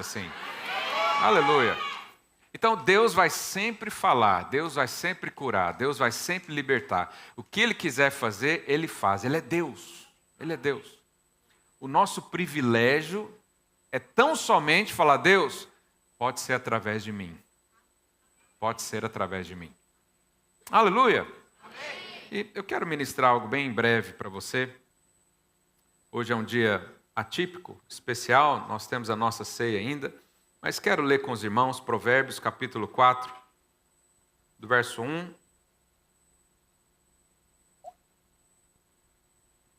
assim. Aleluia. Então Deus vai sempre falar, Deus vai sempre curar, Deus vai sempre libertar. O que Ele quiser fazer, Ele faz. Ele é Deus. Ele é Deus. O nosso privilégio é tão somente falar: Deus, pode ser através de mim. Pode ser através de mim. Aleluia. E eu quero ministrar algo bem breve para você. Hoje é um dia atípico, especial, nós temos a nossa ceia ainda, mas quero ler com os irmãos Provérbios capítulo 4, do verso 1.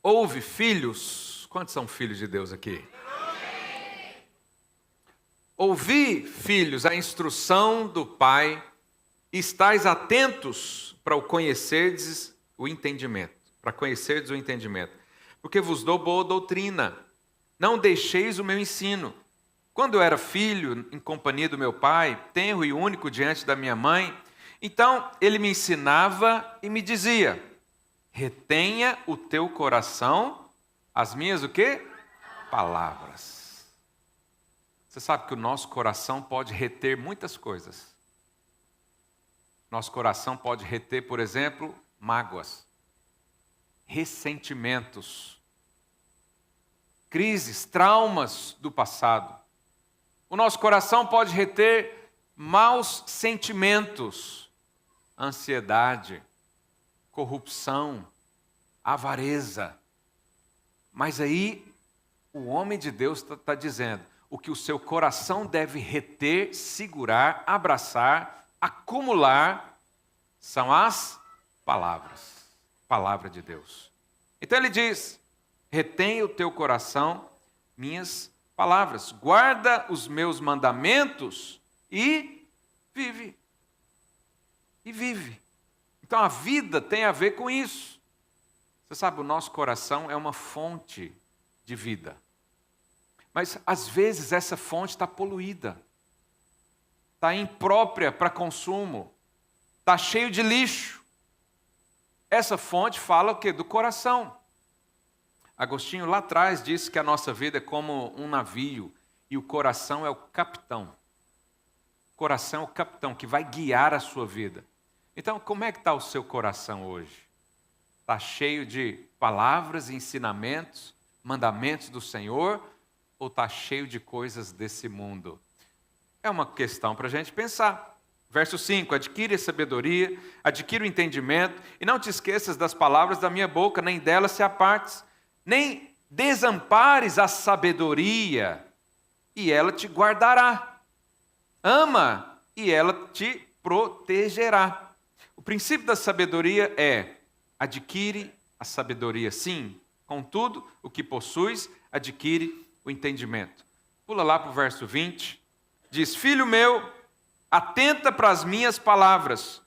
Ouve, filhos, quantos são filhos de Deus aqui? Ouvi, filhos, a instrução do Pai, e estais atentos para o conhecerdes o entendimento, porque vos dou boa doutrina. Não deixeis o meu ensino. Quando eu era filho, em companhia do meu pai, tenro e único diante da minha mãe, então ele me ensinava e me dizia: retenha o teu coração as minhas o quê? Palavras. Você sabe que o nosso coração pode reter muitas coisas. Nosso coração pode reter, por exemplo, mágoas, ressentimentos, crises, traumas do passado. O nosso coração pode reter maus sentimentos, ansiedade, corrupção, avareza. Mas aí o homem de Deus está dizendo: o que o seu coração deve reter, segurar, abraçar, acumular, são as palavras. Palavra de Deus. Então ele diz: retenha o teu coração minhas palavras, guarda os meus mandamentos e vive. E vive. Então a vida tem a ver com isso. Você sabe, o nosso coração é uma fonte de vida. Mas às vezes essa fonte está poluída, está imprópria para consumo, está cheio de lixo. Essa fonte fala o quê? Do coração. Agostinho lá atrás disse que a nossa vida é como um navio e o coração é o capitão. O coração é o capitão que vai guiar a sua vida. Então, como é que está o seu coração hoje? Está cheio de palavras, ensinamentos, mandamentos do Senhor, ou está cheio de coisas desse mundo? É uma questão para a gente pensar. Verso 5, adquire a sabedoria, adquire o entendimento, e não te esqueças das palavras da minha boca, nem delas se apartes, nem desampares a sabedoria, e ela te guardará. Ama, e ela te protegerá. O princípio da sabedoria é: adquire a sabedoria, sim, contudo, o que possuis, adquire o entendimento. Pula lá para o verso 20, diz: filho meu, atenta para as minhas palavras,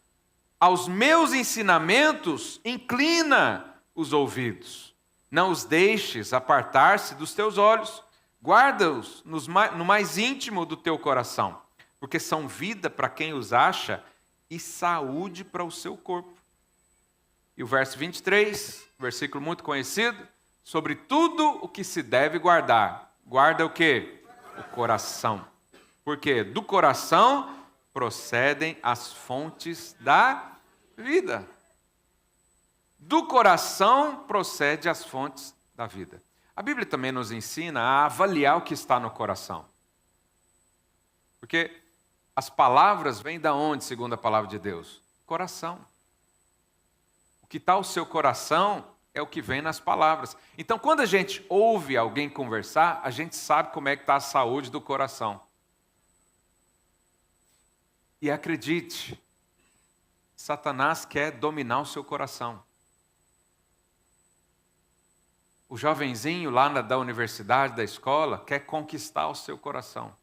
aos meus ensinamentos inclina os ouvidos. Não os deixes apartar-se dos teus olhos, guarda-os no mais íntimo do teu coração, porque são vida para quem os acha e saúde para o seu corpo. E o verso 23, versículo muito conhecido: sobre tudo o que se deve guardar, guarda o quê? O coração. Porque do coração procedem as fontes da vida. Do coração procede as fontes da vida. A Bíblia também nos ensina a avaliar o que está no coração. Porque as palavras vêm da onde, segundo a palavra de Deus? Coração. O que está no seu coração é o que vem nas palavras. Então, quando a gente ouve alguém conversar, a gente sabe como é que está a saúde do coração. E acredite, Satanás quer dominar o seu coração. O jovenzinho lá da universidade, da escola, quer conquistar o seu coração.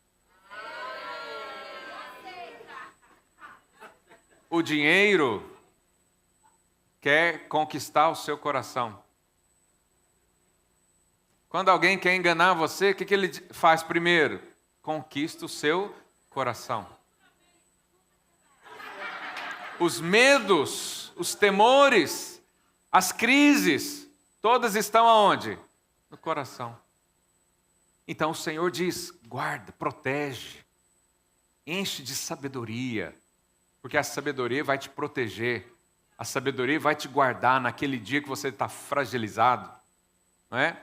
O dinheiro quer conquistar o seu coração. Quando alguém quer enganar você, o que ele faz primeiro? Conquista o seu coração. Os medos, os temores, as crises, todas estão aonde? No coração. Então o Senhor diz, guarda, protege, enche de sabedoria, porque a sabedoria vai te proteger, a sabedoria vai te guardar naquele dia que você está fragilizado, não é?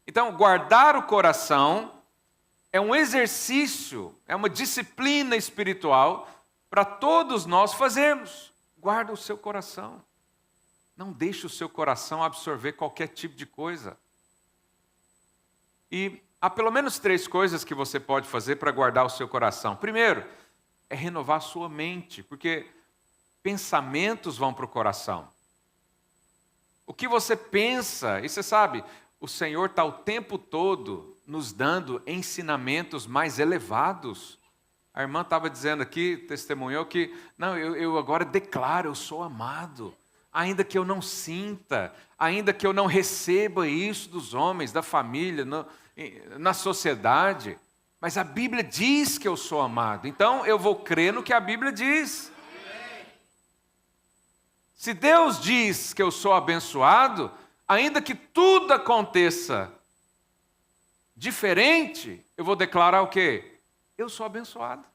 Então, guardar o coração é um exercício, é uma disciplina espiritual para todos nós fazermos. Guarda o seu coração. Não deixe o seu coração absorver qualquer tipo de coisa. E há pelo menos 3 coisas que você pode fazer para guardar o seu coração. Primeiro, é renovar a sua mente, porque pensamentos vão para o coração. O que você pensa, e você sabe, o Senhor está o tempo todo nos dando ensinamentos mais elevados. A irmã estava dizendo aqui, testemunhou que, não, eu agora declaro, eu sou amado. Ainda que eu não sinta, ainda que eu não receba isso dos homens, da família, na sociedade, mas a Bíblia diz que eu sou amado, então eu vou crer no que a Bíblia diz. Se Deus diz que eu sou abençoado, ainda que tudo aconteça diferente, eu vou declarar o quê? Eu sou abençoado.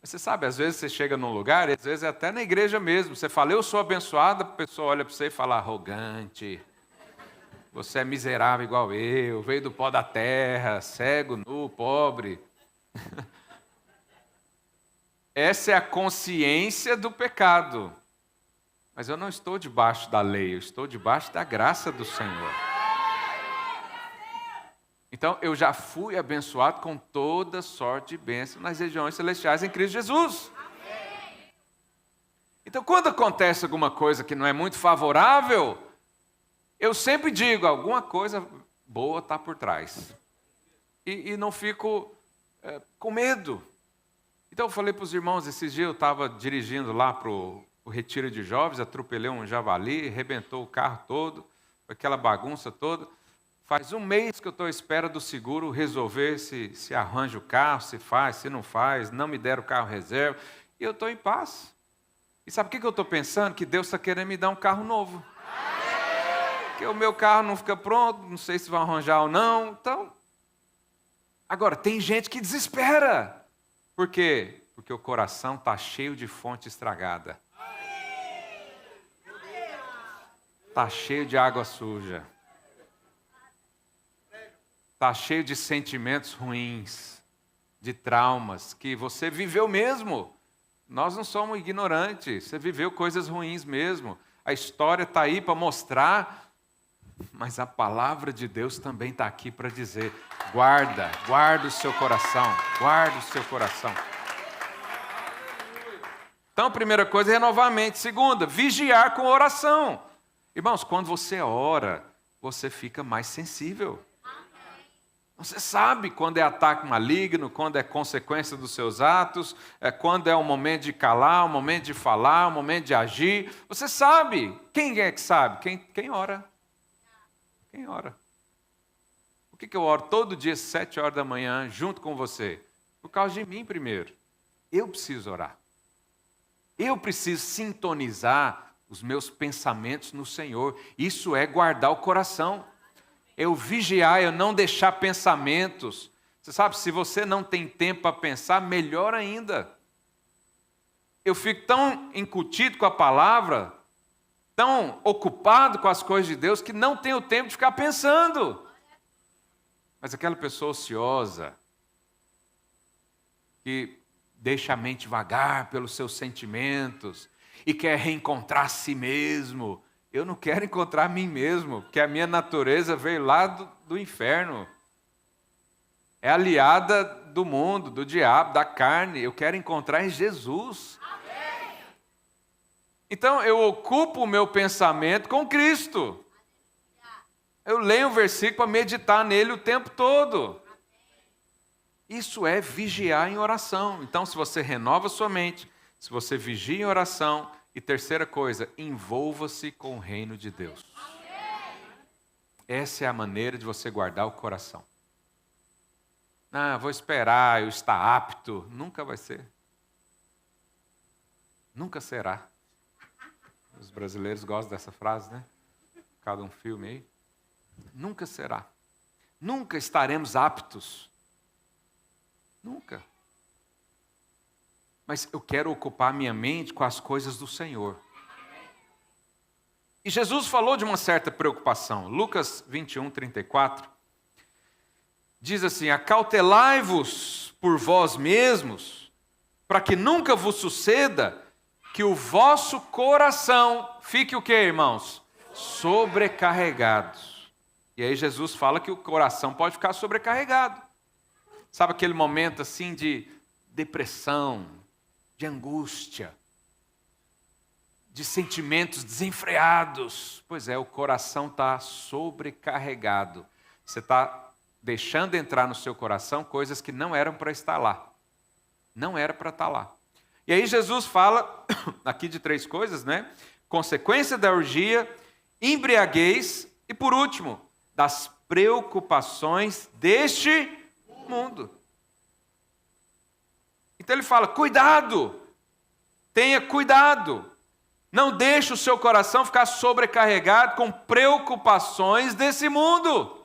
Você sabe, às vezes você chega num lugar, às vezes é até na igreja mesmo, você fala, eu sou abençoado, a pessoa olha para você e fala, arrogante, você é miserável igual eu, veio do pó da terra, cego, nu, pobre. Essa é a consciência do pecado. Mas eu não estou debaixo da lei, eu estou debaixo da graça do Senhor. Então, eu já fui abençoado com toda sorte de bênção nas regiões celestiais em Cristo Jesus. Então, quando acontece alguma coisa que não é muito favorável, eu sempre digo, alguma coisa boa está por trás. E não fico com medo. Então, eu falei para os irmãos, esses dias eu estava dirigindo lá para o retiro de jovens, atropelei um javali, arrebentou o carro todo, aquela bagunça toda. Faz 1 mês que eu estou à espera do seguro resolver se arranja o carro, se faz, se não faz, não me deram o carro reserva. E eu estou em paz. E sabe o que eu estou pensando? Que Deus está querendo me dar um carro novo. Porque o meu carro não fica pronto, não sei se vão arranjar ou não. Então, agora, tem gente que desespera. Por quê? Porque o coração está cheio de fonte estragada. Está cheio de água suja. Está cheio de sentimentos ruins, de traumas, que você viveu mesmo. Nós não somos ignorantes, você viveu coisas ruins mesmo. A história está aí para mostrar, mas a palavra de Deus também está aqui para dizer, guarda o seu coração, guarda o seu coração. Então, a primeira coisa é renovar a mente. Segunda, vigiar com oração. Irmãos, quando você ora, você fica mais sensível. Você sabe quando é ataque maligno, quando é consequência dos seus atos, quando é o momento de calar, o momento de falar, o momento de agir. Você sabe. Quem é que sabe? Quem ora. Quem ora. Por que eu oro todo dia às 7 horas da manhã junto com você? Por causa de mim primeiro. Eu preciso orar. Eu preciso sintonizar os meus pensamentos no Senhor. Isso é guardar o coração. Eu vigiar, eu não deixar pensamentos. Você sabe, se você não tem tempo para pensar, melhor ainda. Eu fico tão incutido com a palavra, tão ocupado com as coisas de Deus, que não tenho tempo de ficar pensando. Mas aquela pessoa ociosa, que deixa a mente vagar pelos seus sentimentos, e quer reencontrar a si mesmo. Eu não quero encontrar a mim mesmo, porque a minha natureza veio lá do inferno. É aliada do mundo, do diabo, da carne. Eu quero encontrar em Jesus. Amém. Então eu ocupo o meu pensamento com Cristo. Eu leio o versículo para meditar nele o tempo todo. Isso é vigiar em oração. Então, se você renova sua mente, se você vigia em oração, e terceira coisa, envolva-se com o reino de Deus. Essa é a maneira de você guardar o coração. Vou esperar, eu estar apto. Nunca vai ser. Nunca será. Os brasileiros gostam dessa frase, né? Cada um filme aí. Nunca será. Nunca estaremos aptos. Nunca. Mas eu quero ocupar minha mente com as coisas do Senhor. E Jesus falou de uma certa preocupação. Lucas 21, 34. Diz assim: acautelai-vos por vós mesmos, para que nunca vos suceda que o vosso coração fique o quê, irmãos? Sobrecarregado. E aí Jesus fala que o coração pode ficar sobrecarregado. Sabe aquele momento assim de depressão, de angústia, de sentimentos desenfreados? Pois é, o coração está sobrecarregado. Você está deixando entrar no seu coração coisas que não eram para estar lá. Não era para estar lá. E aí Jesus fala aqui de 3 coisas, né? Consequência da orgia, embriaguez e, por último, das preocupações deste mundo. Então ele fala: cuidado, tenha cuidado. Não deixe o seu coração ficar sobrecarregado com preocupações desse mundo.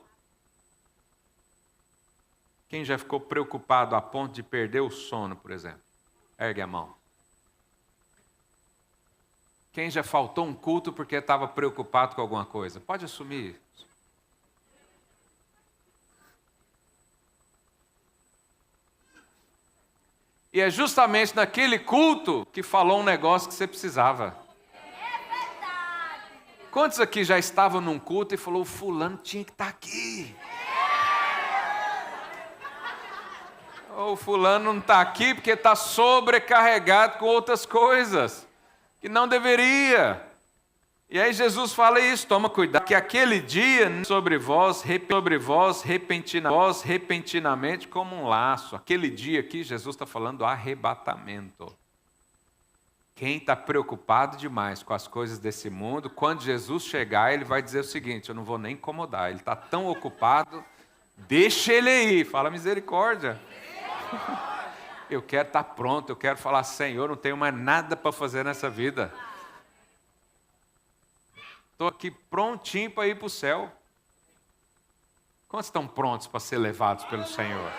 Quem já ficou preocupado a ponto de perder o sono, por exemplo? Ergue a mão. Quem já faltou um culto porque estava preocupado com alguma coisa? Pode assumir. E é justamente naquele culto que falou um negócio que você precisava. Quantos aqui já estavam num culto e falou: o fulano tinha que estar aqui? O fulano não está aqui porque está sobrecarregado com outras coisas que não deveria. E aí Jesus fala isso: toma cuidado, que aquele dia sobre vós repentinamente como um laço. Aquele dia aqui, Jesus está falando do arrebatamento. Quem está preocupado demais com as coisas desse mundo, quando Jesus chegar, ele vai dizer o seguinte: eu não vou nem incomodar, ele está tão ocupado, deixa ele aí. Fala misericórdia. Eu quero estar pronto, eu quero falar: Senhor, não tenho mais nada para fazer nessa vida. Estou aqui prontinho para ir para o céu. Quantos estão prontos para ser levados pelo Senhor?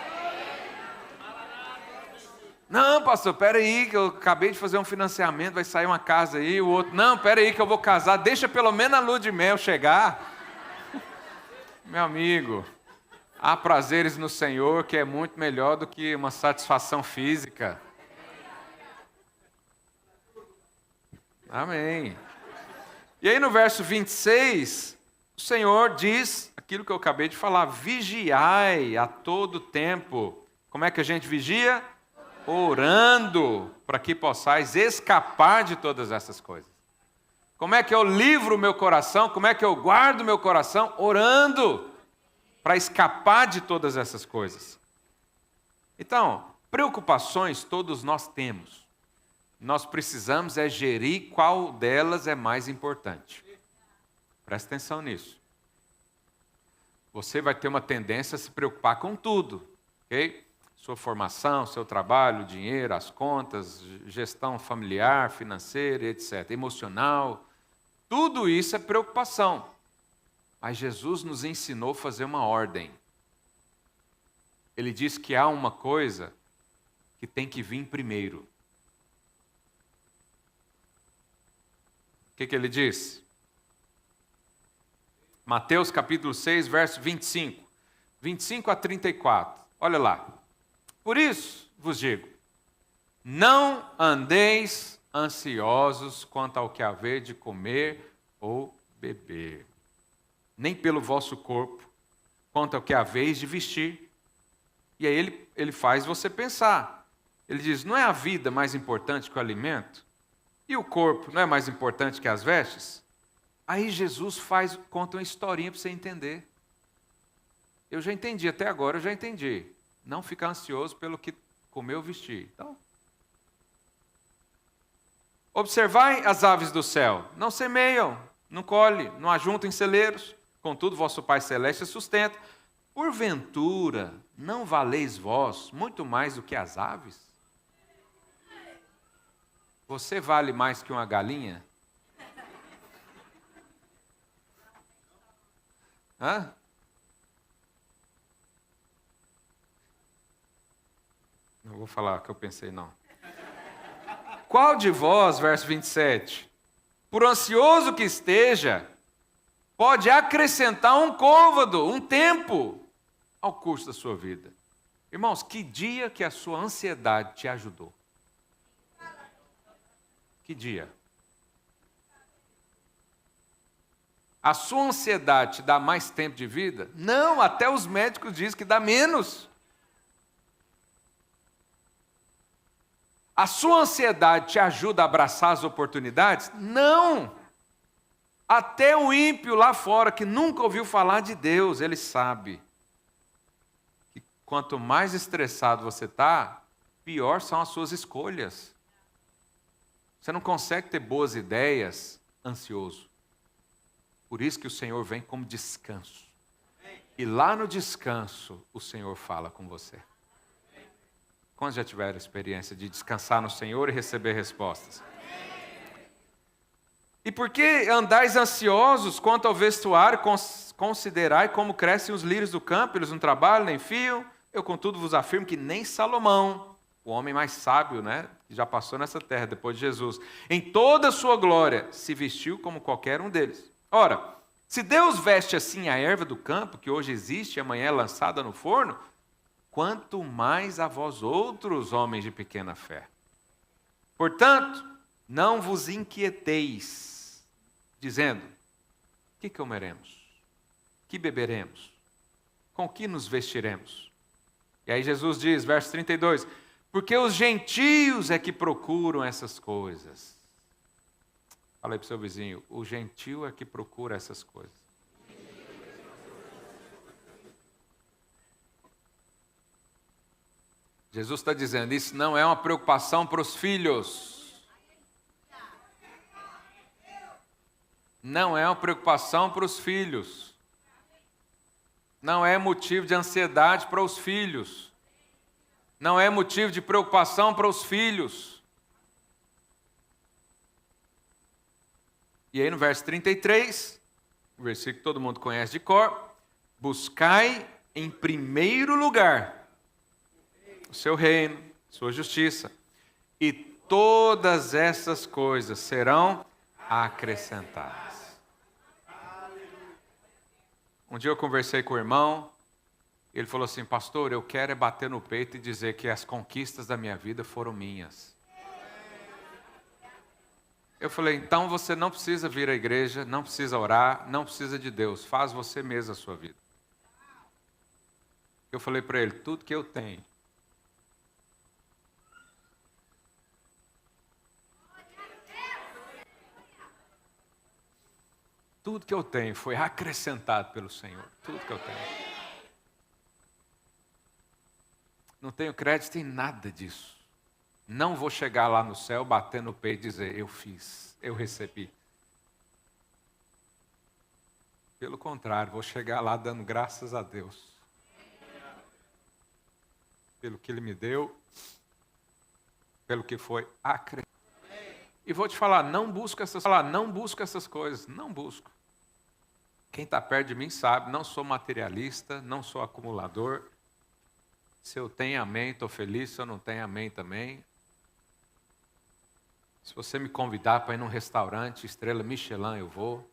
Não, pastor, espera aí que eu acabei de fazer um financiamento, vai sair uma casa aí, o outro: não, espera aí que eu vou casar, deixa pelo menos a lua de mel chegar. Meu amigo, há prazeres no Senhor que é muito melhor do que uma satisfação física. Amém. E aí no verso 26, o Senhor diz aquilo que eu acabei de falar: vigiai a todo tempo. Como é que a gente vigia? Orando, para que possais escapar de todas essas coisas. Como é que eu livro o meu coração? Como é que eu guardo o meu coração? Orando, para escapar de todas essas coisas. Então, preocupações todos nós temos. Nós precisamos é gerir qual delas é mais importante. Presta atenção nisso. Você vai ter uma tendência a se preocupar com tudo, ok? Sua formação, seu trabalho, dinheiro, as contas, gestão familiar, financeira, etc. Emocional. Tudo isso é preocupação. Mas Jesus nos ensinou a fazer uma ordem. Ele diz que há uma coisa que tem que vir primeiro. O que ele diz? Mateus capítulo 6, verso 25. 25 a 34. Olha lá. Por isso vos digo: não andeis ansiosos quanto ao que haver de comer ou beber, nem pelo vosso corpo, quanto ao que haveis de vestir. E aí ele faz você pensar. Ele diz: não é a vida mais importante que o alimento? E o corpo não é mais importante que as vestes? Aí Jesus conta uma historinha para você entender. Eu já entendi, até agora eu já entendi. Não ficar ansioso pelo que comer ou vestir. Então, observai as aves do céu, não semeiam, não colhem, não ajuntam em celeiros, contudo vosso Pai Celeste sustenta. Porventura, não valeis vós muito mais do que as aves? Você vale mais que uma galinha? Hã? Não vou falar o que eu pensei, não. Qual de vós, verso 27, por ansioso que esteja, pode acrescentar um côvado, um tempo, ao curso da sua vida? Irmãos, que dia que a sua ansiedade te ajudou? Que dia? A sua ansiedade te dá mais tempo de vida? Não, até os médicos dizem que dá menos. A sua ansiedade te ajuda a abraçar as oportunidades? Não. Até o ímpio lá fora, que nunca ouviu falar de Deus, ele sabe que quanto mais estressado você está, pior são as suas escolhas. Você não consegue ter boas ideias ansioso. Por isso que o Senhor vem como descanso. E lá no descanso, o Senhor fala com você. Quantos já tiveram a experiência de descansar no Senhor e receber respostas? E por que andais ansiosos quanto ao vestuário, considerai como crescem os lírios do campo, eles não trabalham nem fiam? Eu, contudo, vos afirmo que nem Salomão, o homem mais sábio, que já passou nessa terra depois de Jesus, em toda a sua glória, se vestiu como qualquer um deles. Ora, se Deus veste assim a erva do campo, que hoje existe e amanhã é lançada no forno, quanto mais a vós outros, homens de pequena fé. Portanto, não vos inquieteis, dizendo, que comeremos? Que beberemos? Com que nos vestiremos? E aí Jesus diz, verso 32, porque os gentios é que procuram essas coisas. Fala aí para o seu vizinho, o gentio é que procura essas coisas. Jesus está dizendo, isso não é uma preocupação para os filhos. Não é uma preocupação para os filhos. Não é motivo de ansiedade para os filhos. Não é motivo de preocupação para os filhos. E aí no verso 33, o versículo que todo mundo conhece de cor, buscai em primeiro lugar o seu reino, sua justiça, e todas essas coisas serão acrescentadas. Um dia eu conversei com o irmão, ele falou assim, pastor, eu quero é bater no peito e dizer que as conquistas da minha vida foram minhas. Eu falei, então você não precisa vir à igreja, não precisa orar, não precisa de Deus, faz você mesmo a sua vida. Eu falei para ele, tudo que eu tenho, tudo que eu tenho foi acrescentado pelo Senhor, tudo que eu tenho. Não tenho crédito em nada disso. Não vou chegar lá no céu, bater no peito e dizer, eu fiz, eu recebi. Pelo contrário, vou chegar lá dando graças a Deus. Pelo que Ele me deu, pelo que foi acrescentado. E vou te falar, não busco essas coisas, não busco. Quem está perto de mim sabe, não sou materialista, não sou acumulador. Se eu tenho amém, estou feliz, se eu não tenho amém também. Se você me convidar para ir num restaurante, estrela Michelin, eu vou.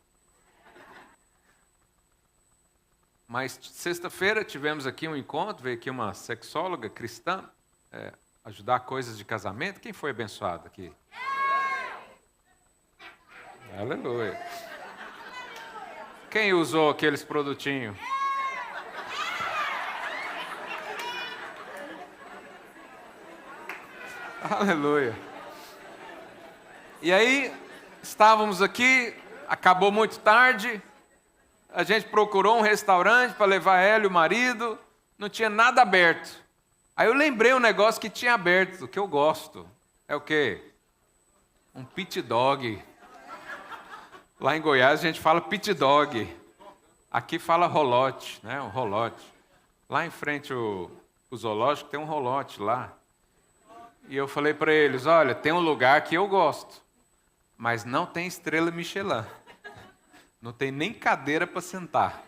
Mas sexta-feira tivemos aqui um encontro, veio aqui uma sexóloga cristã, ajudar coisas de casamento. Quem foi abençoado aqui? Aleluia. Quem usou aqueles produtinhos? Aleluia. E aí, estávamos aqui, acabou muito tarde, a gente procurou um restaurante para levar ela e o marido, não tinha nada aberto. Aí eu lembrei um negócio que tinha aberto, que eu gosto. É o quê? Um pit dog. Lá em Goiás a gente fala pit dog. Aqui fala rolote, né? Um rolote. Lá em frente o zoológico tem um rolote lá. E eu falei para eles, olha, tem um lugar que eu gosto, mas não tem estrela Michelin. Não tem nem cadeira para sentar.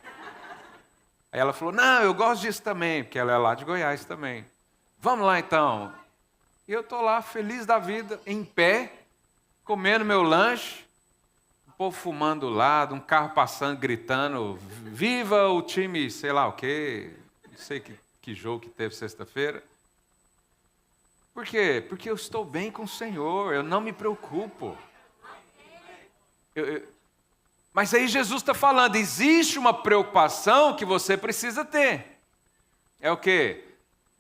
Aí ela falou, não, eu gosto disso também, porque ela é lá de Goiás também. Vamos lá então. E eu estou lá, feliz da vida, em pé, comendo meu lanche, o povo fumando do lado, um carro passando, gritando, viva o time, sei lá o quê, não sei que jogo que teve sexta-feira. Por quê? Porque eu estou bem com o Senhor, eu não me preocupo. Mas aí Jesus está falando, existe uma preocupação que você precisa ter. É o quê?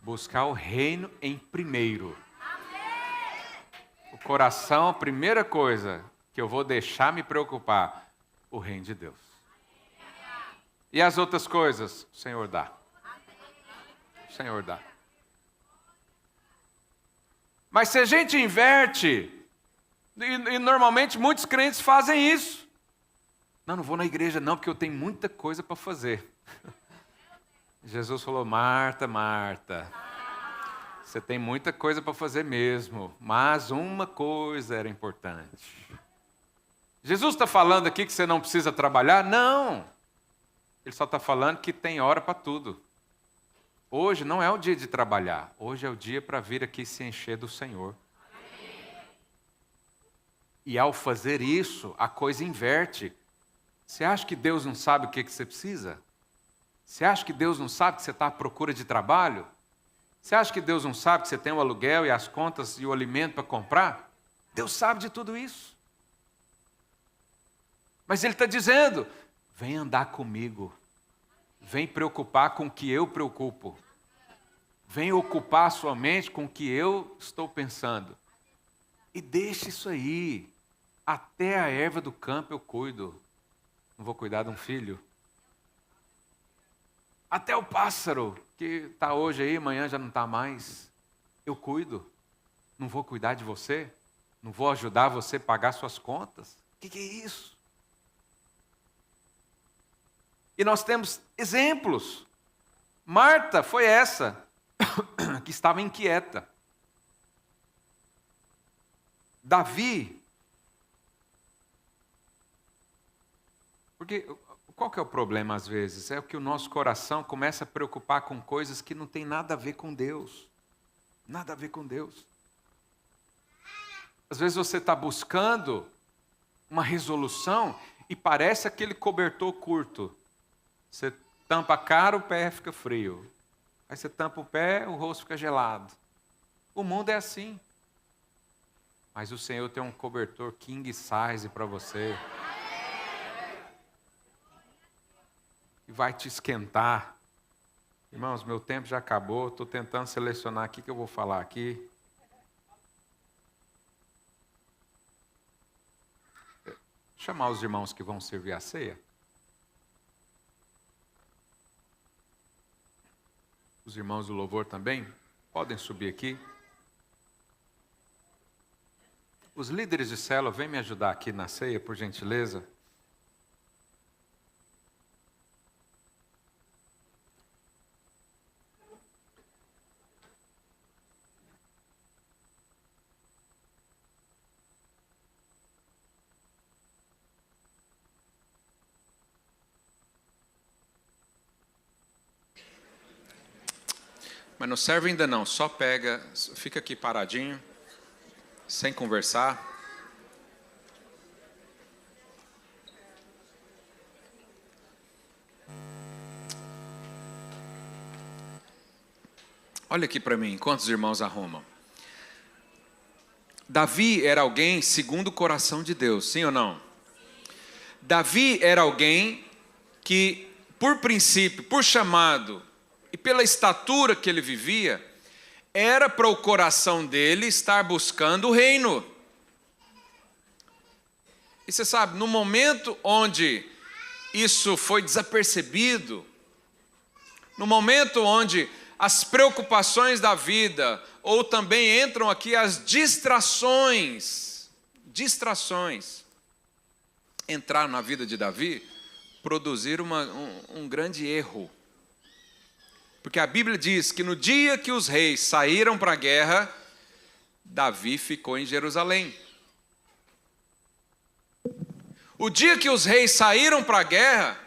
Buscar o reino em primeiro. O coração, a primeira coisa que eu vou deixar me preocupar, o reino de Deus. E as outras coisas, o Senhor dá. O Senhor dá. Mas se a gente inverte, e normalmente muitos crentes fazem isso. Não vou na igreja não, porque eu tenho muita coisa para fazer. Jesus falou, Marta, Marta, você tem muita coisa para fazer mesmo, mas uma coisa era importante. Jesus está falando aqui que você não precisa trabalhar? Não. Ele só está falando que tem hora para tudo. Hoje não é o dia de trabalhar, hoje é o dia para vir aqui se encher do Senhor. E ao fazer isso, a coisa inverte. Você acha que Deus não sabe o que você precisa? Você acha que Deus não sabe que você está à procura de trabalho? Você acha que Deus não sabe que você tem o aluguel e as contas e o alimento para comprar? Deus sabe de tudo isso. Mas Ele está dizendo, vem andar comigo. Vem preocupar com o que eu preocupo. Vem ocupar a sua mente com o que eu estou pensando. E deixa isso aí. Até a erva do campo eu cuido. Não vou cuidar de um filho. Até o pássaro, que está hoje aí, amanhã já não está mais. Eu cuido. Não vou cuidar de você? Não vou ajudar você a pagar suas contas? O que é isso? E nós temos exemplos. Marta foi essa que estava inquieta. Davi, porque qual que é o problema às vezes? É que o nosso coração começa a preocupar com coisas que não tem nada a ver com Deus. Nada a ver com Deus. Às vezes você está buscando uma resolução e parece aquele cobertor curto. Você tampa a cara, o pé fica frio. Aí você tampa o pé, o rosto fica gelado. O mundo é assim. Mas o Senhor tem um cobertor king size para você. E vai te esquentar. Irmãos, meu tempo já acabou. Estou tentando selecionar aqui o que eu vou falar aqui. Chamar os irmãos que vão servir a ceia. Os irmãos do louvor também podem subir aqui. Os líderes de célula, vem me ajudar aqui na ceia, por gentileza. Mas não serve ainda não, só pega, fica aqui paradinho, sem conversar. Olha aqui para mim, enquanto os irmãos arrumam. Davi era alguém segundo o coração de Deus, sim ou não? Davi era alguém que, por princípio, por chamado, e pela estatura que ele vivia, era para o coração dele estar buscando o reino. E você sabe, no momento onde isso foi desapercebido, no momento onde as preocupações da vida, ou também entram aqui as distrações, entraram na vida de Davi, produziram um grande erro. Porque a Bíblia diz que no dia que os reis saíram para a guerra, Davi ficou em Jerusalém. O dia que os reis saíram para a guerra,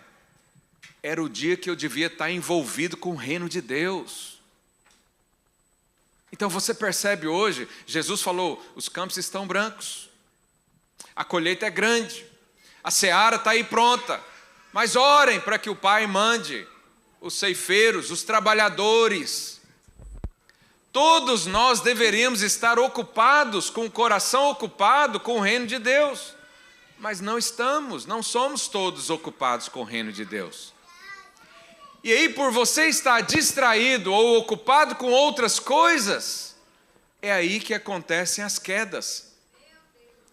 era o dia que eu devia estar envolvido com o reino de Deus. Então você percebe hoje, Jesus falou, os campos estão brancos, a colheita é grande, a seara está aí pronta, mas orem para que o Pai mande os ceifeiros, os trabalhadores. Todos nós deveríamos estar ocupados, com o coração ocupado com o reino de Deus, mas não estamos, não somos todos ocupados com o reino de Deus. E aí, por você estar distraído ou ocupado com outras coisas, é aí que acontecem as quedas.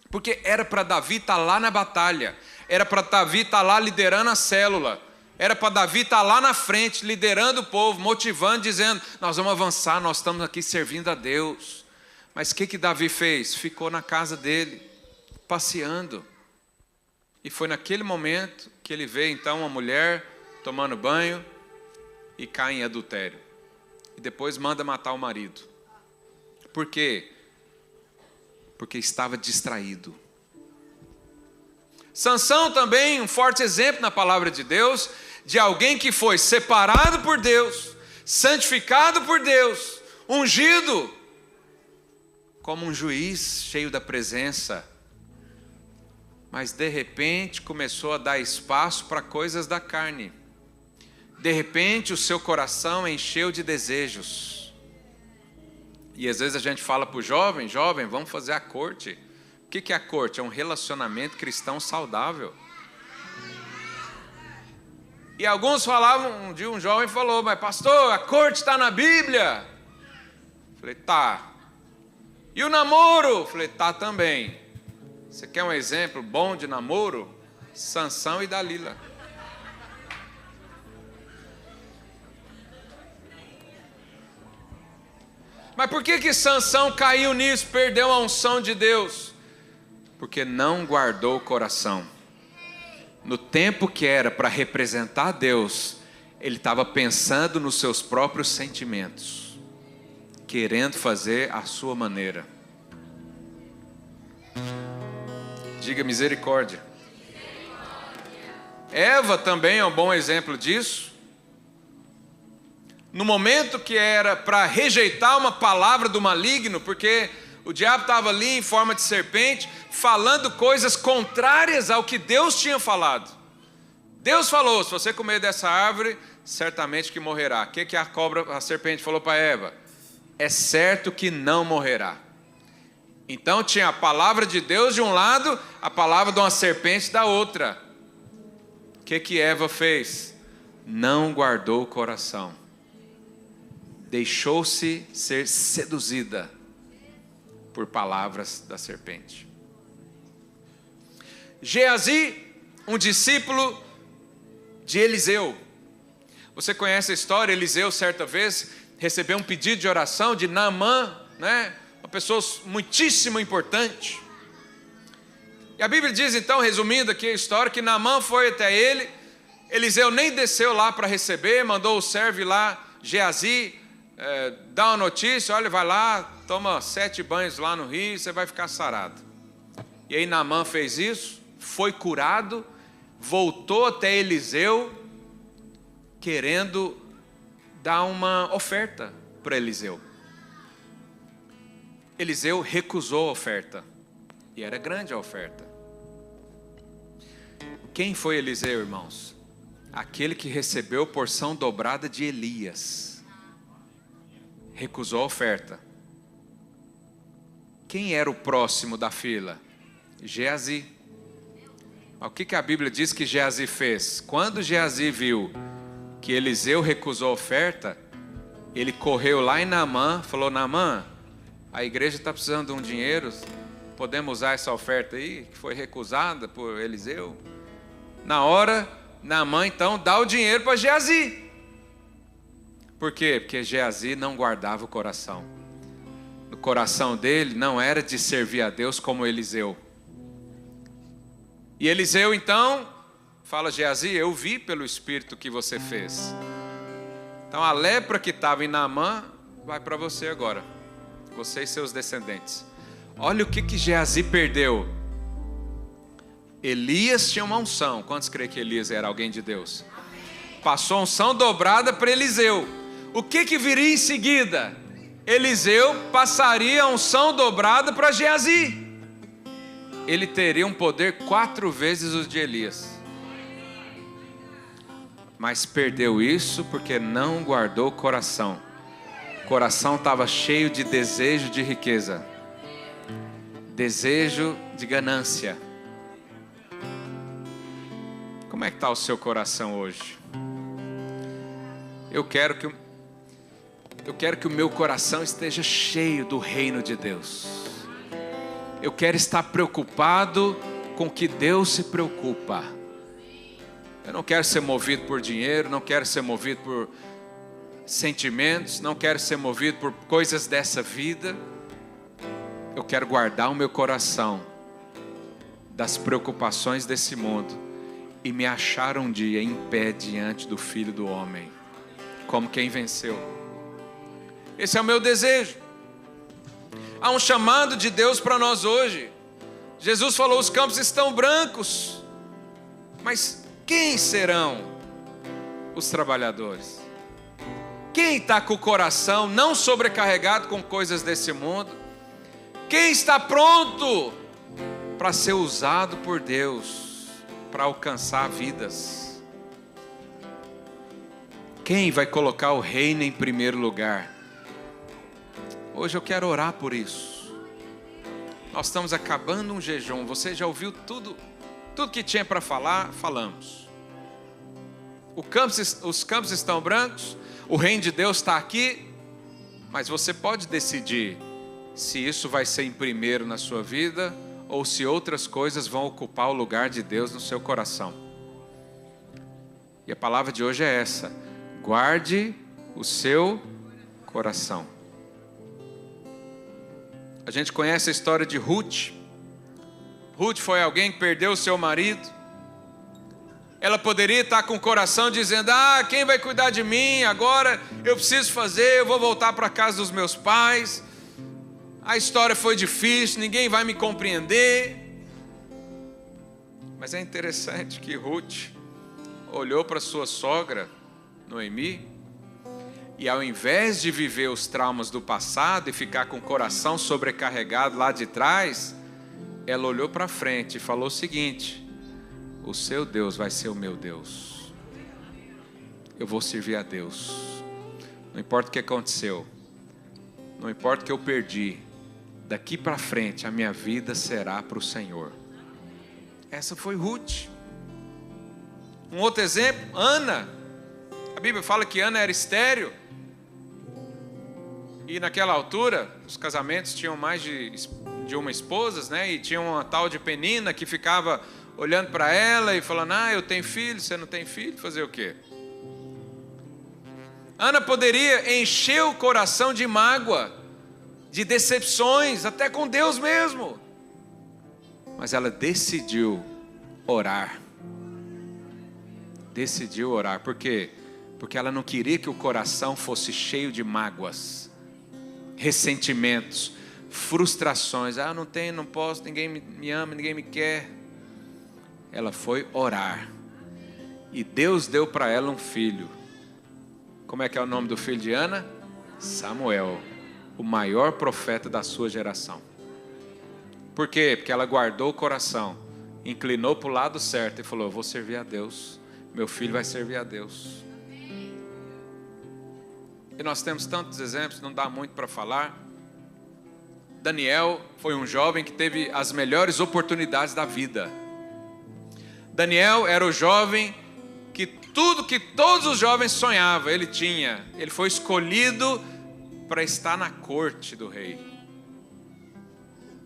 Porque era para Davi estar lá na batalha, era para Davi estar lá liderando a célula, era para Davi estar lá na frente, liderando o povo, motivando, dizendo, nós vamos avançar, nós estamos aqui servindo a Deus. Mas o que Davi fez? Ficou na casa dele, passeando. E foi naquele momento que ele vê então uma mulher tomando banho, e cai em adultério. E depois manda matar o marido. Por quê? Porque estava distraído. Sansão também, um forte exemplo na palavra de Deus, de alguém que foi separado por Deus, santificado por Deus, ungido, como um juiz cheio da presença. Mas de repente começou a dar espaço para coisas da carne. De repente o seu coração encheu de desejos. E às vezes a gente fala para o jovem, vamos fazer a corte. O que é a corte? É um relacionamento cristão saudável. E alguns falavam, um dia um jovem falou, mas pastor, a corte está na Bíblia. Falei, tá. E o namoro? Falei, tá também. Você quer um exemplo bom de namoro? Sansão e Dalila. Mas por que Sansão caiu nisso, perdeu a unção de Deus? Porque não guardou o coração. No tempo que era para representar Deus, ele estava pensando nos seus próprios sentimentos, querendo fazer a sua maneira. Diga misericórdia. Eva também é um bom exemplo disso. No momento que era para rejeitar uma palavra do maligno, porque o diabo estava ali em forma de serpente, falando coisas contrárias ao que Deus tinha falado. Deus falou, se você comer dessa árvore, certamente que morrerá. O que a serpente falou para Eva? É certo que não morrerá. Então tinha a palavra de Deus de um lado, a palavra de uma serpente da outra. O que Eva fez? Não guardou o coração. Deixou-se ser seduzida por palavras da serpente. Geazi, um discípulo de Eliseu. Você conhece a história? Eliseu, certa vez, recebeu um pedido de oração de Naamã, né? Uma pessoa muitíssimo importante. E a Bíblia diz então, resumindo aqui a história, que Naamã foi até ele, Eliseu nem desceu lá para receber, mandou o servo ir lá, Geazi, dá uma notícia, olha, vai lá, toma 7 banhos lá no rio, você vai ficar sarado. E aí Naamã fez isso, foi curado, voltou até Eliseu, querendo dar uma oferta para Eliseu. Eliseu recusou a oferta, e era grande a oferta. Quem foi Eliseu, irmãos? Aquele que recebeu porção dobrada de Elias. Recusou a oferta. Quem era o próximo da fila? Geazi. O que a Bíblia diz que Geazi fez? Quando Geazi viu que Eliseu recusou a oferta, ele correu lá em Naamã, falou, Naamã, a igreja está precisando de um dinheiro, podemos usar essa oferta aí, que foi recusada por Eliseu? Na hora, Naamã então dá o dinheiro para Geazi. Por quê? Porque Geazi não guardava o coração. O coração dele não era de servir a Deus como Eliseu. E Eliseu então fala, Geazi, eu vi pelo Espírito que você fez. Então a lepra que estava em Naamã vai para você agora. Você e seus descendentes. Olha o que Geazi perdeu. Elias tinha uma unção. Quantos creem que Elias era alguém de Deus? Passou a unção dobrada para Eliseu. O que viria em seguida? Eliseu passaria a unção dobrada para Geazi. Ele teria um poder 4 vezes o de Elias. Mas perdeu isso porque não guardou o coração. O coração estava cheio de desejo de riqueza, desejo de ganância. Como é que está o seu coração hoje? Eu quero que o meu coração esteja cheio do reino de Deus. Eu quero estar preocupado com o que Deus se preocupa. Eu não quero ser movido por dinheiro, não quero ser movido por sentimentos, não quero ser movido por coisas dessa vida. Eu quero guardar o meu coração das preocupações desse mundo e me achar um dia em pé diante do Filho do Homem, como quem venceu. Esse é o meu desejo. Há um chamado de Deus para nós hoje. Jesus falou: os campos estão brancos, mas quem serão os trabalhadores? Quem está com o coração não sobrecarregado com coisas desse mundo? Quem está pronto para ser usado por Deus para alcançar vidas? Quem vai colocar o reino em primeiro lugar? Hoje eu quero orar por isso. Nós estamos acabando um jejum. Você já ouviu tudo que tinha para falar? Falamos. Os campos estão brancos, o reino de Deus está aqui, mas você pode decidir se isso vai ser em primeiro na sua vida ou se outras coisas vão ocupar o lugar de Deus no seu coração. E a palavra de hoje é essa: guarde o seu coração. A gente conhece a história de Ruth. Ruth foi alguém que perdeu o seu marido. Ela poderia estar com o coração dizendo: quem vai cuidar de mim? Agora eu preciso fazer, eu vou voltar para a casa dos meus pais. A história foi difícil, ninguém vai me compreender. Mas é interessante que Ruth olhou para sua sogra, Noemi, e ao invés de viver os traumas do passado e ficar com o coração sobrecarregado lá de trás, ela olhou para frente e falou o seguinte: o seu Deus vai ser o meu Deus. Eu vou servir a Deus. Não importa o que aconteceu, não importa o que eu perdi, daqui para frente a minha vida será para o Senhor. Essa foi Ruth. Um outro exemplo, Ana. A Bíblia fala que Ana era estéril. E naquela altura, os casamentos tinham mais de uma esposa, né? E tinha uma tal de Penina que ficava olhando para ela e falando: eu tenho filho, você não tem filho, fazer o quê? Ana poderia encher o coração de mágoa, de decepções, até com Deus mesmo. Mas ela decidiu orar. Decidiu orar. Por quê? Porque ela não queria que o coração fosse cheio de mágoas, ressentimentos, frustrações. Eu não tenho, não posso, ninguém me ama, ninguém me quer. Ela foi orar. E Deus deu para ela um filho. Como é que é o nome do filho de Ana? Samuel, o maior profeta da sua geração. Por quê? Porque ela guardou o coração, inclinou para o lado certo e falou: eu vou servir a Deus, meu filho vai servir a Deus. E nós temos tantos exemplos, não dá muito para falar. Daniel foi um jovem que teve as melhores oportunidades da vida. Daniel era o jovem que tudo que todos os jovens sonhavam, ele tinha. Ele foi escolhido para estar na corte do rei.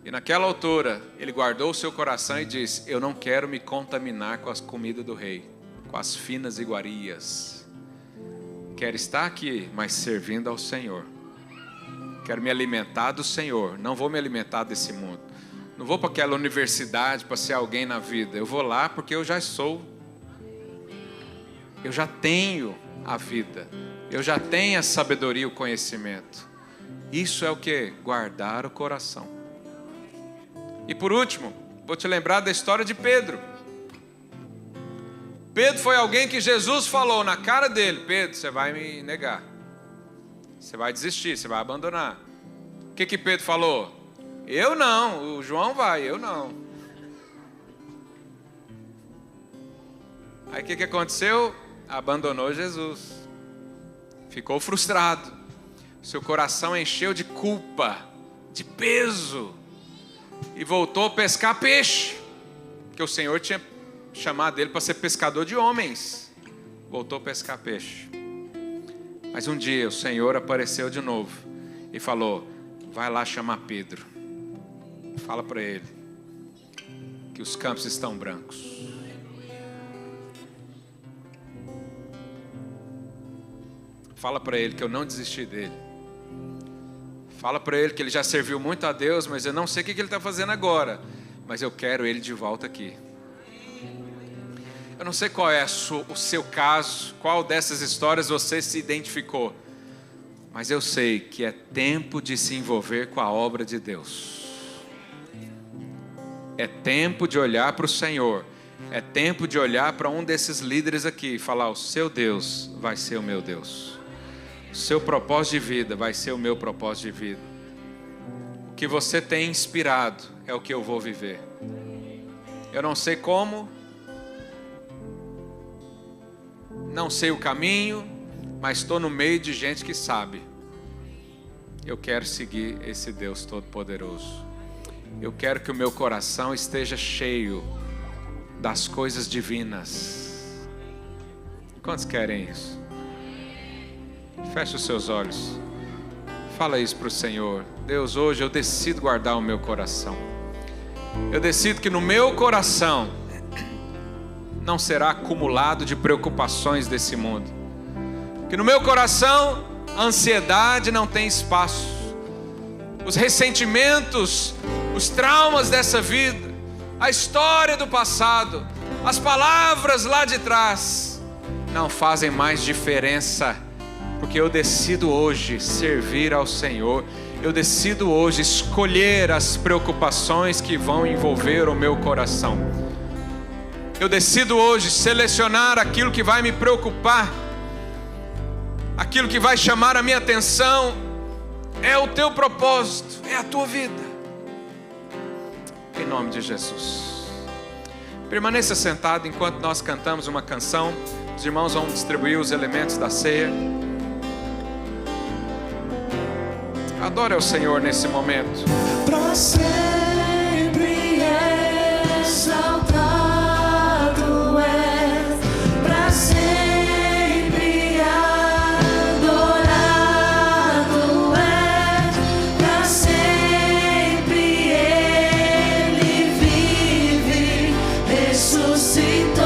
E naquela altura, ele guardou o seu coração e disse: eu não quero me contaminar com as comidas do rei, com as finas iguarias. Quero estar aqui, mas servindo ao Senhor. Quero me alimentar do Senhor, não vou me alimentar desse mundo. Não vou para aquela universidade para ser alguém na vida. Eu vou lá porque eu já sou. Eu já tenho a vida. Eu já tenho a sabedoria e o conhecimento. Isso é o que? Guardar o coração. E por último, vou te lembrar da história de Pedro. Pedro foi alguém que Jesus falou na cara dele: Pedro, você vai me negar. Você vai desistir, você vai abandonar. O que Pedro falou? Eu não, o João vai, eu não. Aí o que aconteceu? Abandonou Jesus. Ficou frustrado. Seu coração encheu de culpa, de peso. E voltou a pescar peixe. Porque o Senhor tinha chamado ele para ser pescador de homens. Voltou a pescar peixe. Mas um dia o Senhor apareceu de novo e falou: vai lá chamar Pedro. Fala para ele que os campos estão brancos. Fala para ele que eu não desisti dele. Fala para ele que ele já serviu muito a Deus, mas eu não sei o que ele está fazendo agora. Mas eu quero ele de volta aqui. Eu não sei qual é o seu caso, qual dessas histórias você se identificou. Mas eu sei que é tempo de se envolver com a obra de Deus. É tempo de olhar para o Senhor. É tempo de olhar para um desses líderes aqui e falar: o seu Deus vai ser o meu Deus. O seu propósito de vida vai ser o meu propósito de vida. O que você tem inspirado é o que eu vou viver. Eu não sei como, não sei o caminho, mas estou no meio de gente que sabe. Eu quero seguir esse Deus Todo-Poderoso. Eu quero que o meu coração esteja cheio das coisas divinas. Quantos querem isso? Feche os seus olhos. Fala isso para o Senhor. Deus, hoje eu decido guardar o meu coração. Eu decido que no meu coração não será acumulado de preocupações desse mundo. Que no meu coração a ansiedade não tem espaço. Os ressentimentos, os traumas dessa vida, a história do passado, as palavras lá de trás não fazem mais diferença. Porque eu decido hoje servir ao Senhor. Eu decido hoje escolher as preocupações que vão envolver o meu coração. Eu decido hoje selecionar aquilo que vai me preocupar. Aquilo que vai chamar a minha atenção. É o teu propósito, é a tua vida. Em nome de Jesus. Permaneça sentado enquanto nós cantamos uma canção. Os irmãos vão distribuir os elementos da ceia. Adore ao Senhor nesse momento. Pra sempre exaltado és, pra sempre adorado és, pra sempre Ele vive, ressuscitou.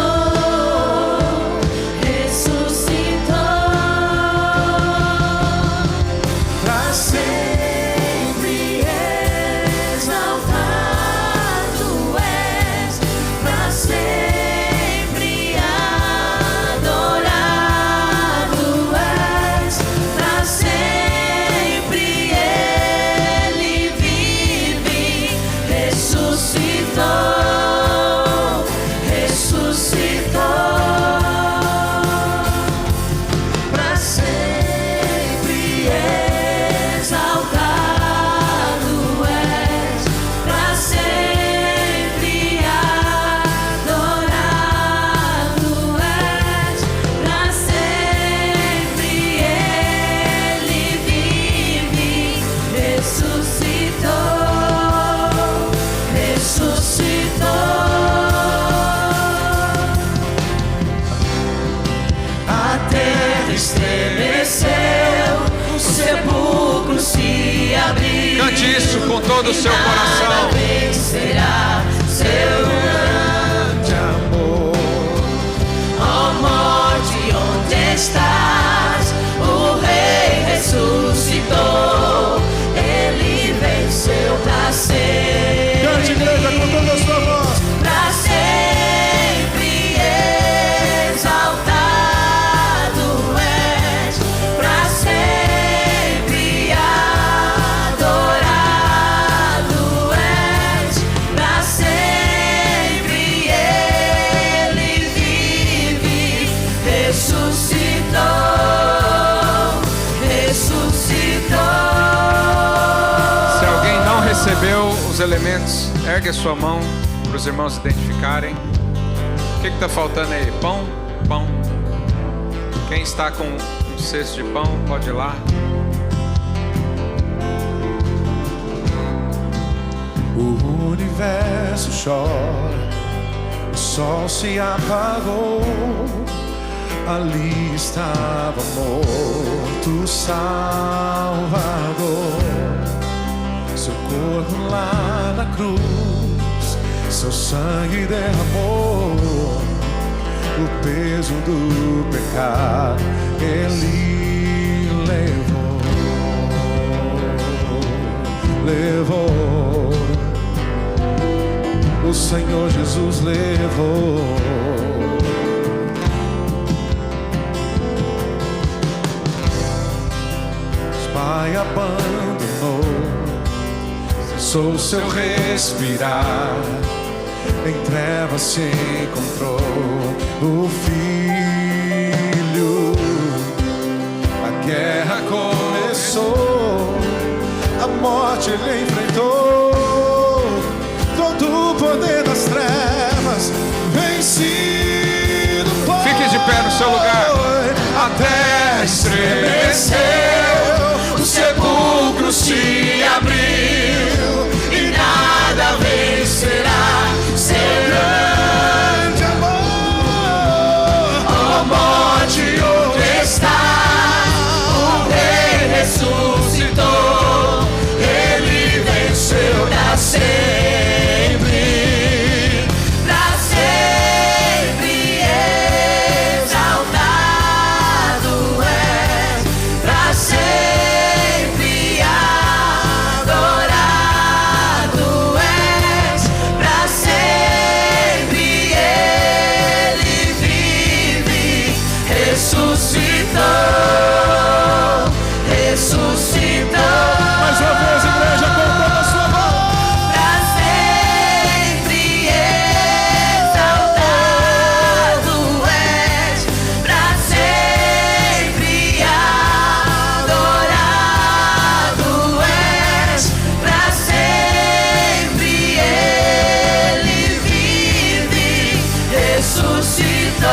Cante isso com todo o seu coração. Será seu grande amor. Ó morte, onde estás? O Rei ressuscitou. Ele venceu pra sempre. Cante, igreja, com toda a sua voz. Pra sempre exaltado és. Pra sempre adorado és. Pra sempre recebeu os elementos, ergue a sua mão para os irmãos identificarem. O que está faltando aí? Pão? Pão. Quem está com um cesto de pão, pode ir lá. O universo chora, o sol se apagou. Ali estava morto o Salvador. Seu corpo lá na cruz, seu sangue derramou. O peso do pecado Ele levou. O Senhor Jesus levou. O Pai abandonou, cessou seu respirar. Em trevas se encontrou o Filho. A guerra começou, a morte ele enfrentou. Todo o poder das trevas vencido foi. Fique de pé no seu lugar. Até estremeceu, o sepulcro se abriu e nada vencerá seu grande amor. Oh, morte, onde está? O Rei ressuscitou, Ele venceu pra sempre, pra sempre exaltado és, pra sempre adorado és, pra sempre Ele vive, ressuscitou. Mais uma vez, igreja, com toda a sua voz. Pra sempre exaltado és, pra sempre adorado és, pra sempre Ele vive, ressuscitou.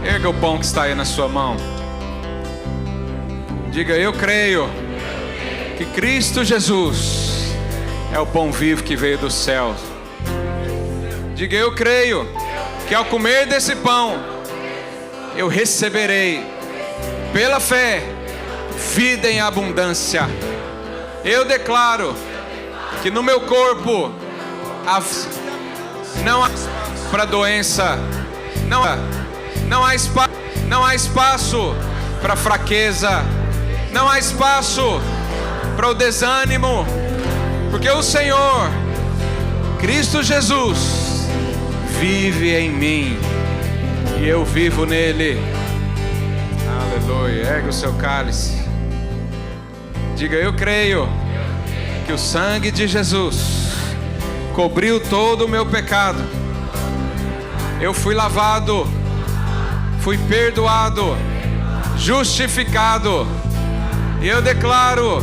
Erga o pão que está aí na sua mão. Diga: eu creio que Cristo Jesus é o pão vivo que veio do céu. Diga: eu creio que ao comer desse pão eu receberei pela fé vida em abundância. Eu declaro que no meu corpo não há para doença, não há espaço para fraqueza, não há espaço para o desânimo, porque o Senhor, Cristo Jesus, vive em mim e eu vivo nele. Aleluia. Ergue o seu cálice. Diga: eu creio que o sangue de Jesus cobriu todo o meu pecado. Eu fui lavado, fui perdoado, justificado. E eu declaro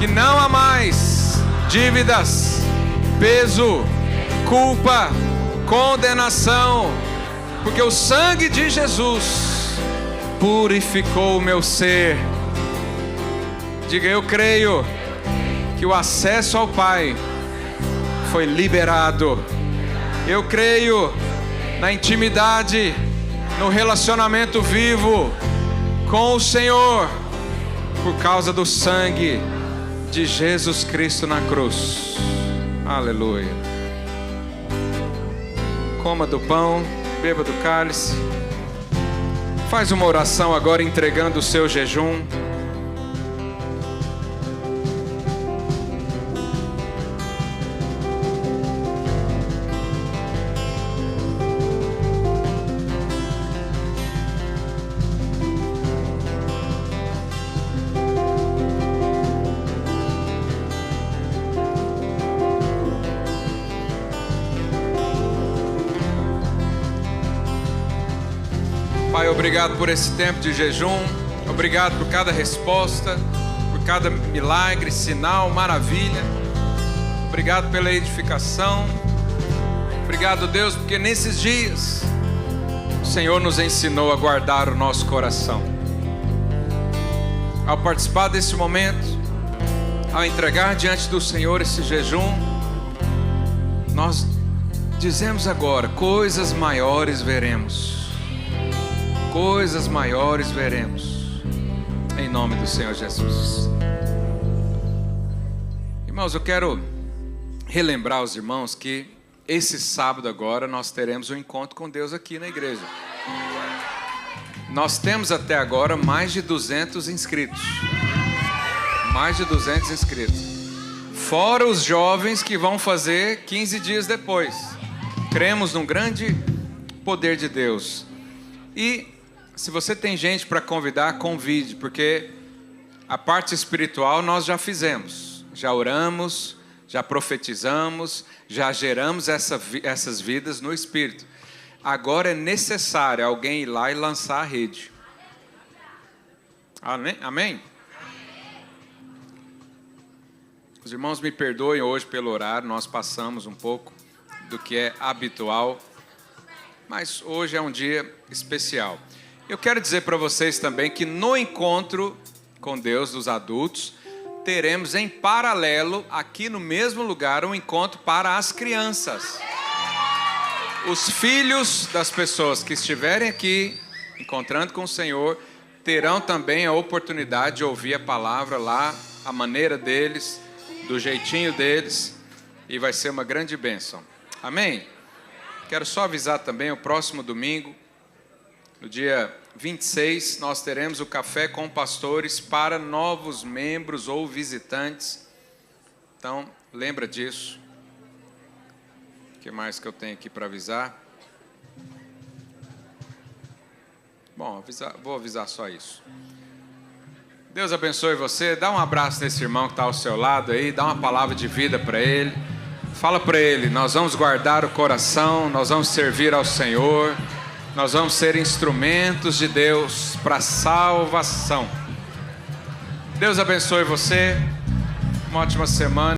que não há mais dívidas, peso, culpa, condenação, porque o sangue de Jesus purificou o meu ser. Diga: eu creio que o acesso ao Pai foi liberado. Eu creio na intimidade, no relacionamento vivo com o Senhor, por causa do sangue de Jesus Cristo na cruz. Aleluia. Coma do pão, beba do cálice. Faz uma oração agora entregando o seu jejum. Pai, Obrigado por esse tempo de jejum. Obrigado por cada resposta, por cada milagre, sinal, maravilha. Obrigado pela edificação. Obrigado, Deus, porque nesses dias o Senhor nos ensinou a guardar o nosso coração. Ao participar desse momento, ao entregar diante do Senhor esse jejum, nós dizemos agora: coisas maiores veremos. Coisas maiores veremos. Em nome do Senhor Jesus. Irmãos, eu quero relembrar aos irmãos que esse sábado agora nós teremos um encontro com Deus aqui na igreja. Nós temos até agora mais de 200 inscritos. Mais de 200 inscritos. Fora os jovens que vão fazer 15 dias depois. Cremos num grande poder de Deus. E se você tem gente para convidar, convide, porque a parte espiritual nós já fizemos. Já oramos, já profetizamos, já geramos essas vidas no Espírito. Agora é necessário alguém ir lá e lançar a rede. Amém? Amém? Os irmãos me perdoem hoje pelo horário, nós passamos um pouco do que é habitual, mas hoje é um dia especial. Eu quero dizer para vocês também que no encontro com Deus dos adultos, teremos em paralelo, aqui no mesmo lugar, um encontro para as crianças. Os filhos das pessoas que estiverem aqui, encontrando com o Senhor, terão também a oportunidade de ouvir a palavra lá, a maneira deles, do jeitinho deles, e vai ser uma grande bênção. Amém? Quero só avisar também, o próximo domingo, no dia 26, nós teremos o Café com Pastores para novos membros ou visitantes. Então, lembra disso. O que mais que eu tenho aqui para avisar? Bom, vou avisar só isso. Deus abençoe você. Dá um abraço nesse irmão que está ao seu lado aí. Dá uma palavra de vida para ele. Fala para ele: nós vamos guardar o coração, nós vamos servir ao Senhor. Nós vamos ser instrumentos de Deus para salvação. Deus abençoe você. Uma ótima semana.